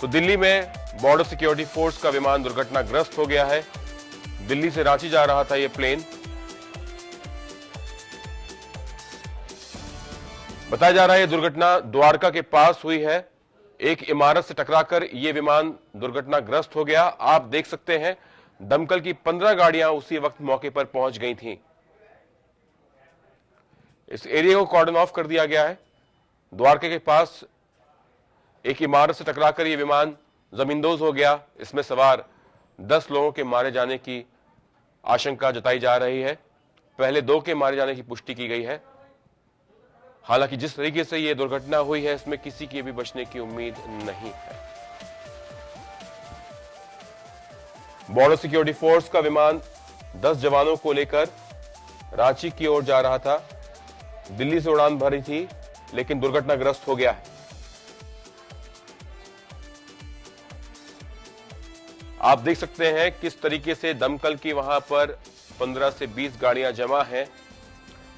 तो दिल्ली में border security force का विमान दुर्घटनाग्रस्त हो गया है। दिल्ली से रांची जा रहा था यह प्लेन। बताया जा रहा है यह दुर्घटना द्वारका के पास हुई है। एक इमारत से टकराकर यह विमान दुर्घटनाग्रस्त हो गया। आप देख सकते हैं दमकल की 15 गाड़ियां उसी वक्त मौके पर पहुंच गई थीं। इस एरिया को कॉर्डन ऑफ कर दिया गया है। द्वारका के पास एक इमारत से टकराकर यह विमान जमींदोज हो गया। इसमें सवार 10 लोगों के मारे जाने की आशंका जताई जा रही है। पहले 2 के मारे जाने की पुष्टि की गई है। हालांकि जिस तरीके से यह दुर्घटना हुई है इसमें किसी के भी बचने की उम्मीद नहीं है। बॉर्डर सिक्योरिटी फोर्स का विमान 10 जवानों को लेकर रांची की ओर जा रहा था। दिल्ली से उड़ान भरी थी लेकिन दुर्घटनाग्रस्त हो गया है। आप देख सकते हैं किस तरीके से दमकल की वहां पर 15 से 20 गाड़ियां जमा हैं।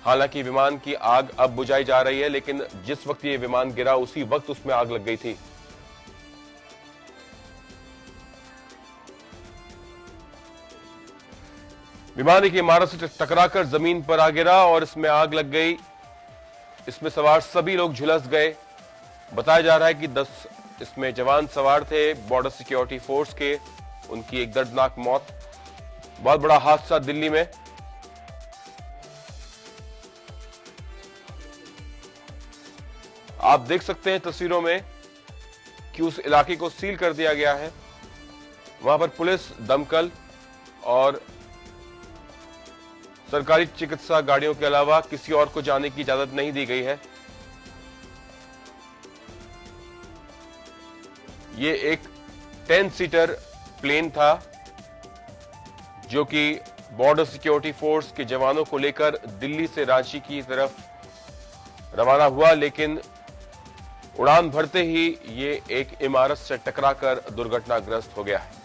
हालांकि विमान की आग अब बुझाई जा रही है, लेकिन जिस वक्त ये विमान गिरा उसी वक्त उसमें आग लग गई थी। विमान एक इमारत से टकराकर जमीन पर आ गिरा और इसमें आग लग गई। इसमें सवार सभी लोग झुलस गए। बताया जा रहा है कि 10 इसमें जवान सवार थे बॉर्डर सिक्योरिटी फोर्स के। उनकी एक दर्दनाक मौत। बहुत बड़ा हादसा दिल्ली में। आप देख सकते हैं तस्वीरों में कि उस इलाके को सील कर दिया गया है। वहां पर पुलिस, दमकल और सरकारी चिकित्सा गाड़ियों के अलावा किसी और को जाने की इजाजत नहीं दी गई है। ये एक 10 सीटर प्लेन था जो कि बॉर्डर सिक्योरिटी फोर्स के जवानों को लेकर दिल्ली से रांची की तरफ रवाना हुआ, लेकिन उड़ान भरते ही ये एक इमारत से टकराकर दुर्घटनाग्रस्त हो गया है।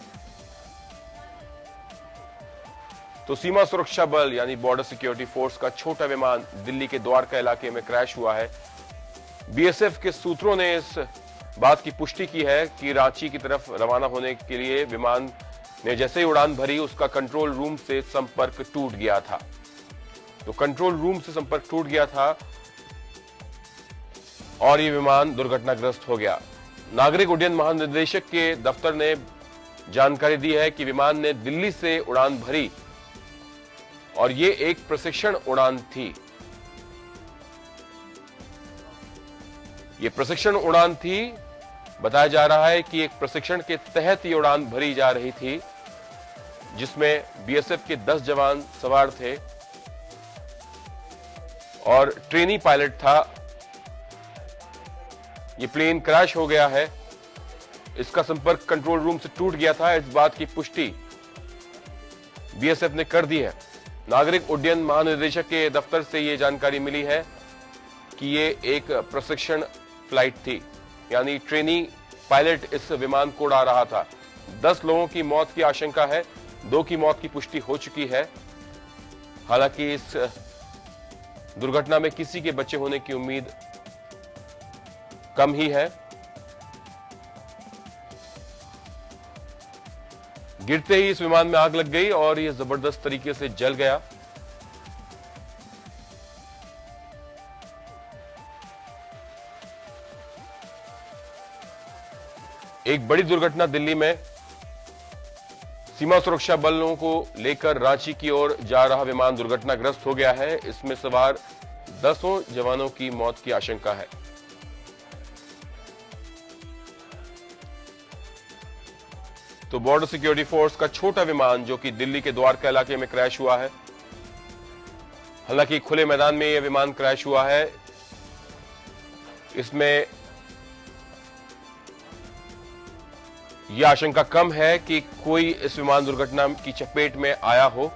तो सीमा सुरक्षा बल यानी बॉर्डर सिक्योरिटी फोर्स का छोटा विमान दिल्ली के द्वारका इलाके में क्रैश हुआ है। बीएसएफ के सूत्रों ने इस बात की पुष्टि की है कि रांची की तरफ रवाना होने के लिए विमान ने जैसे ही उड़ान भरी उसका कंट्रोल रूम से संपर्क टूट गया था। तो कंट्रोल रूम से संपर्क टूट गया था और ये विमान दुर्घटनाग्रस्त हो गया। नागरिक उड्डयन महानिदेशक के दफ्तर ने जानकारी दी है कि विमान ने दिल्ली से उड़ान भरी और ये एक प्रशिक्षण उड़ान थी। ये प्रशिक्षण उड़ान थी। बताया जा रहा है कि एक प्रशिक्षण के तहत ये उड़ान भरी जा रही थी जिसमें बीएसएफ के 10 जवान सवार थे और ट्रेनी पायलट था। ये प्लेन क्रैश हो गया है। इसका संपर्क कंट्रोल रूम से टूट गया था। इस बात की पुष्टि बीएसएफ ने कर दी है। नागरिक उड्डयन महानिदेशक के दफ्तर से यह जानकारी मिली है कि ये एक प्रशिक्षण फ्लाइट थी, यानी ट्रेनी पायलट इस विमान को उड़ा रहा था। 10 लोगों की मौत की आशंका है। 2 की मौत की पुष्टि हो चुकी है। हालांकि इस दुर्घटना में किसी के बचे होने की उम्मीद कम ही है। गिरते ही इस विमान में आग लग गई और यह जबरदस्त तरीके से जल गया। एक बड़ी दुर्घटना दिल्ली में। सीमा सुरक्षा बलों को लेकर रांची की ओर जा रहा विमान दुर्घटनाग्रस्त हो गया है। इसमें सवार 10 जवानों की मौत की आशंका है। तो बॉर्डर सिक्योरिटी फोर्स का छोटा विमान जो कि दिल्ली के द्वारका इलाके में क्रैश हुआ है। हालांकि खुले मैदान में यह विमान क्रैश हुआ है। इसमें यह आशंका कम है कि कोई इस विमान दुर्घटना की चपेट में आया हो।